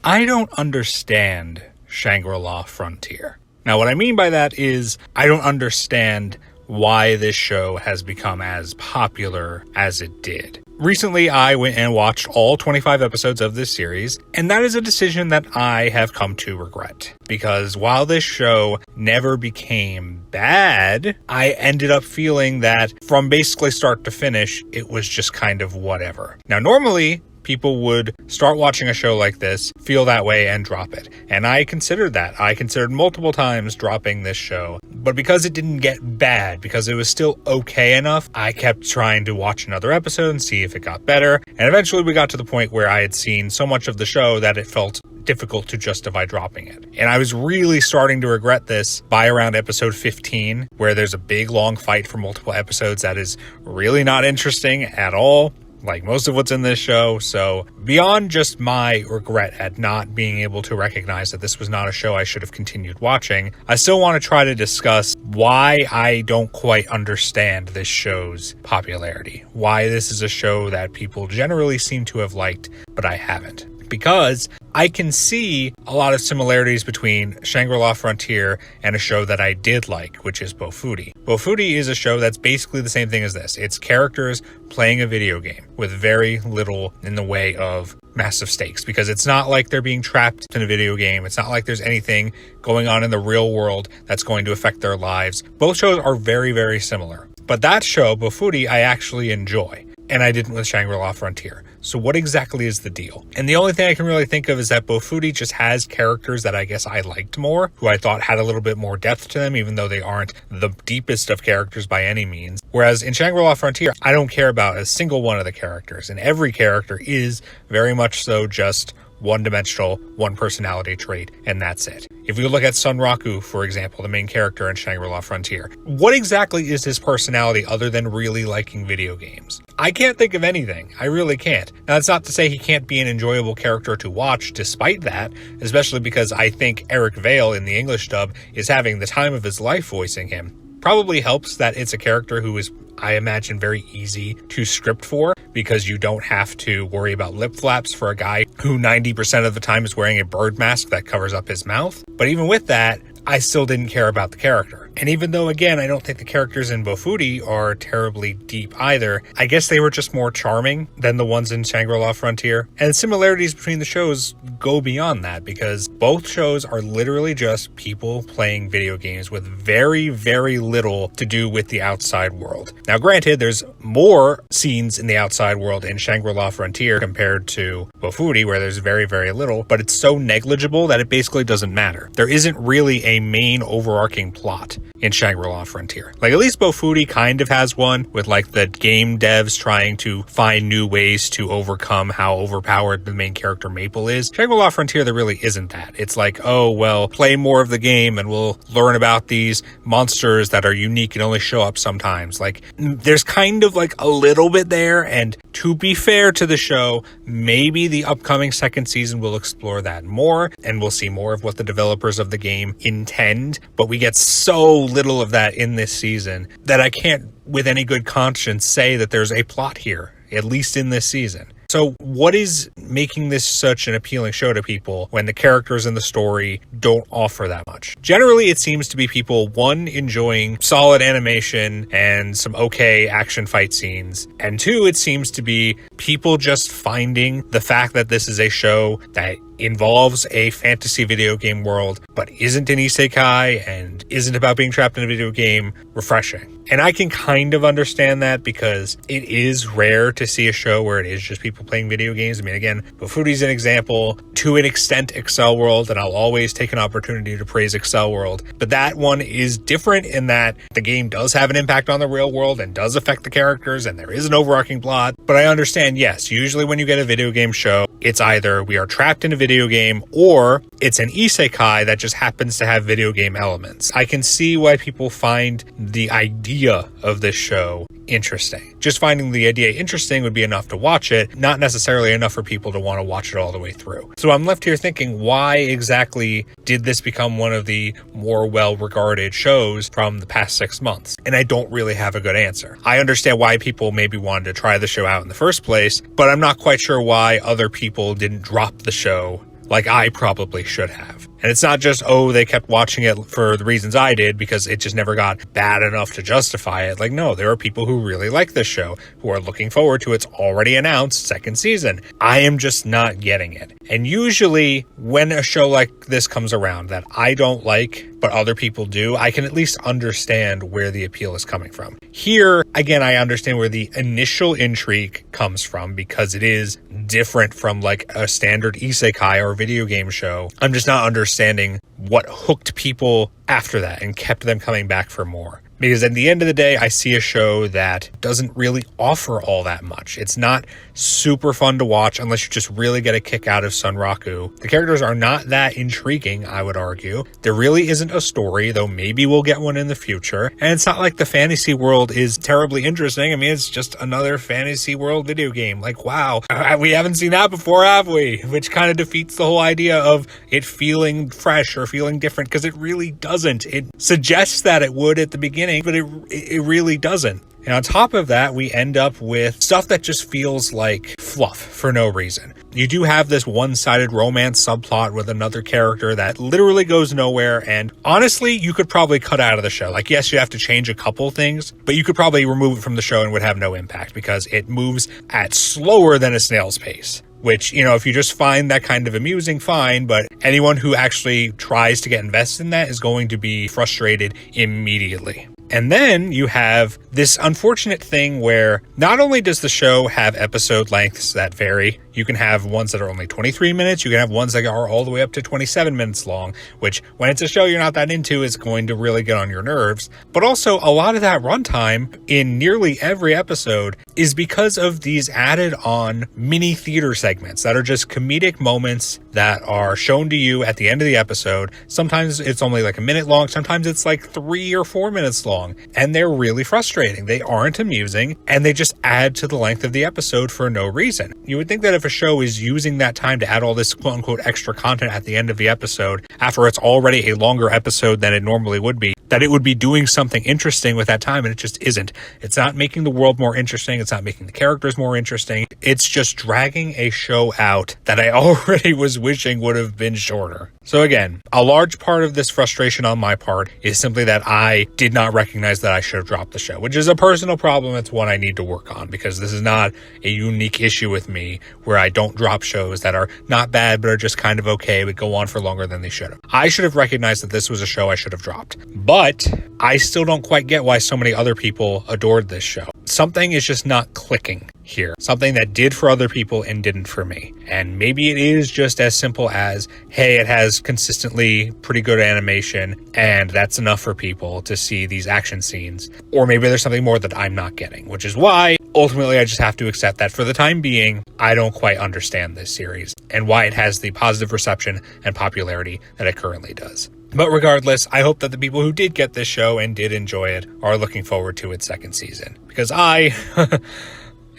I don't understand Shangri-La Frontier. Now, what I mean by that is I don't understand why this show has become as popular as it did. Recently, I went and watched all 25 episodes of this series, and that is a decision that I have come to regret. Because while this show never became bad, I ended up feeling that from basically start to finish, it was just kind of whatever. Now, normally, people would start watching a show like this, feel that way, and drop it. And I considered that. I considered multiple times dropping this show. But because it didn't get bad, because it was still okay enough, I kept trying to watch another episode and see if it got better. And eventually we got to the point where I had seen so much of the show that it felt difficult to justify dropping it. And I was really starting to regret this by around episode 15, where there's a big long fight for multiple episodes that is really not interesting at all, like most of what's in this show. So beyond just my regret at not being able to recognize that this was not a show I should have continued watching, I still want to try to discuss why I don't quite understand this show's popularity. Why this is a show that people generally seem to have liked, but I haven't. Because I can see a lot of similarities between Shangri-La Frontier and a show that I did like, which is Bofuri. Bofuri is a show that's basically the same thing as this. It's characters playing a video game with very little in the way of massive stakes, because it's not like they're being trapped in a video game. It's not like there's anything going on in the real world that's going to affect their lives. Both shows are very, very similar. But that show, Bofuri, I actually enjoy. And I didn't with Shangri-La Frontier. So what exactly is the deal? And the only thing I can really think of is that Bofuri just has characters that I guess I liked more, who I thought had a little bit more depth to them, even though they aren't the deepest of characters by any means. Whereas in Shangri-La Frontier, I don't care about a single one of the characters, and every character is very much so just one-dimensional, one personality trait, and that's it. If you look at Sunraku, for example, the main character in Shangri-La Frontier, what exactly is his personality other than really liking video games? I can't think of anything. I really can't. Now, that's not to say he can't be an enjoyable character to watch despite that, especially because I think Eric Vale in the English dub is having the time of his life voicing him. Probably helps that it's a character who is, I imagine, very easy to script for, because you don't have to worry about lip flaps for a guy who 90% of the time is wearing a bird mask that covers up his mouth. But even with that, I still didn't care about the character. And even though, again, I don't think the characters in Bofuri are terribly deep either, I guess they were just more charming than the ones in Shangri-La Frontier. And similarities between the shows go beyond that, because both shows are literally just people playing video games with very, very little to do with the outside world. Now, granted, there's more scenes in the outside world in Shangri-La Frontier compared to Bofuri, where there's very, very little, but it's so negligible that it basically doesn't matter. There isn't really a main overarching plot in Shangri-La Frontier. Like, at least Bofuri kind of has one, with like the game devs trying to find new ways to overcome how overpowered the main character Maple is. Shangri-La Frontier, there really isn't that. It's like, oh, well, play more of the game and we'll learn about these monsters that are unique and only show up sometimes. Like, there's kind of like a little bit there, and to be fair to the show, maybe the upcoming second season will explore that more, and we'll see more of what the developers of the game intend, but we get so little of that in this season that I can't with any good conscience say that there's a plot here, at least in this season. So what is making this such an appealing show to people when the characters in the story don't offer that much? Generally, it seems to be people, one, enjoying solid animation and some okay action fight scenes, and two, it seems to be people just finding the fact that this is a show that involves a fantasy video game world, but isn't an isekai and isn't about being trapped in a video game, refreshing. And I can kind of understand that, because it is rare to see a show where it is just people playing video games. I mean, again, Bofuri's an example, to an extent Excel World, and I'll always take an opportunity to praise Excel World, but that one is different in that the game does have an impact on the real world and does affect the characters, and there is an overarching plot. But I understand, yes, usually when you get a video game show, it's either we are trapped in a video game or it's an isekai that just happens to have video game elements. I can see why people find the idea of this show interesting. Just finding the idea interesting would be enough to watch it, not necessarily enough for people to want to watch it all the way through. So I'm left here thinking, why exactly did this become one of the more well-regarded shows from the past 6 months? And I don't really have a good answer. I understand why people maybe wanted to try the show out in the first place, but I'm not quite sure why other people didn't drop the show like I probably should have. And it's not just, oh, they kept watching it for the reasons I did because it just never got bad enough to justify it. Like, no, there are people who really like this show, who are looking forward to its already announced second season. I am just not getting it. And usually when a show like this comes around that I don't like, but other people do, I can at least understand where the appeal is coming from. Here, again, I understand where the initial intrigue comes from because it is different from like a standard isekai or video game show. I'm just not understanding what hooked people after that and kept them coming back for more. Because at the end of the day, I see a show that doesn't really offer all that much. It's not super fun to watch unless you just really get a kick out of Sunraku. The characters are not that intriguing, I would argue. There really isn't a story, though maybe we'll get one in the future. And it's not like the fantasy world is terribly interesting. I mean, it's just another fantasy world video game. Like, wow, we haven't seen that before, have we? Which kind of defeats the whole idea of it feeling fresh or feeling different, because it really doesn't. It suggests that it would at the beginning, but it really doesn't. And on top of that, we end up with stuff that just feels like fluff for no reason. You do have this one-sided romance subplot with another character that literally goes nowhere, and honestly, you could probably cut out of the show. Like, yes, you have to change a couple things, but you could probably remove it from the show and would have no impact because it moves at slower than a snail's pace. Which, you know, if you just find that kind of amusing, fine, but anyone who actually tries to get invested in that is going to be frustrated immediately. And then you have this unfortunate thing where not only does the show have episode lengths that vary, you can have ones that are only 23 minutes, you can have ones that are all the way up to 27 minutes long, which when it's a show you're not that into is going to really get on your nerves. But also a lot of that runtime in nearly every episode is because of these added on mini theater segments that are just comedic moments that are shown to you at the end of the episode. Sometimes it's only like a minute long, sometimes it's like 3 or 4 minutes long, and they're really frustrating. They aren't amusing, and they just add to the length of the episode for no reason. You would think that if a show is using that time to add all this quote-unquote extra content at the end of the episode, after it's already a longer episode than it normally would be, that it would be doing something interesting with that time, and it just isn't. It's not making the world more interesting. It's not making the characters more interesting. It's just dragging a show out that I already was wishing would have been shorter. So again, a large part of this frustration on my part is simply that I did not recognize that I should have dropped the show, which is a personal problem. It's one I need to work on because this is not a unique issue with me where I don't drop shows that are not bad but are just kind of okay but go on for longer than they should have. I should have recognized that this was a show I should have dropped. But I still don't quite get why so many other people adored this show. Something is just not clicking here. Something that did for other people and didn't for me. And maybe it is just as simple as, hey, it has consistently pretty good animation and that's enough for people to see these action scenes. Or maybe there's something more that I'm not getting, which is why ultimately I just have to accept that for the time being, I don't quite understand this series and why it has the positive reception and popularity that it currently does. But regardless, I hope that the people who did get this show and did enjoy it are looking forward to its second season, because I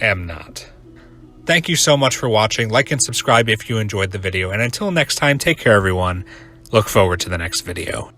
am not. Thank you so much for watching. Like and subscribe if you enjoyed the video, and until next time, take care everyone. Look forward to the next video.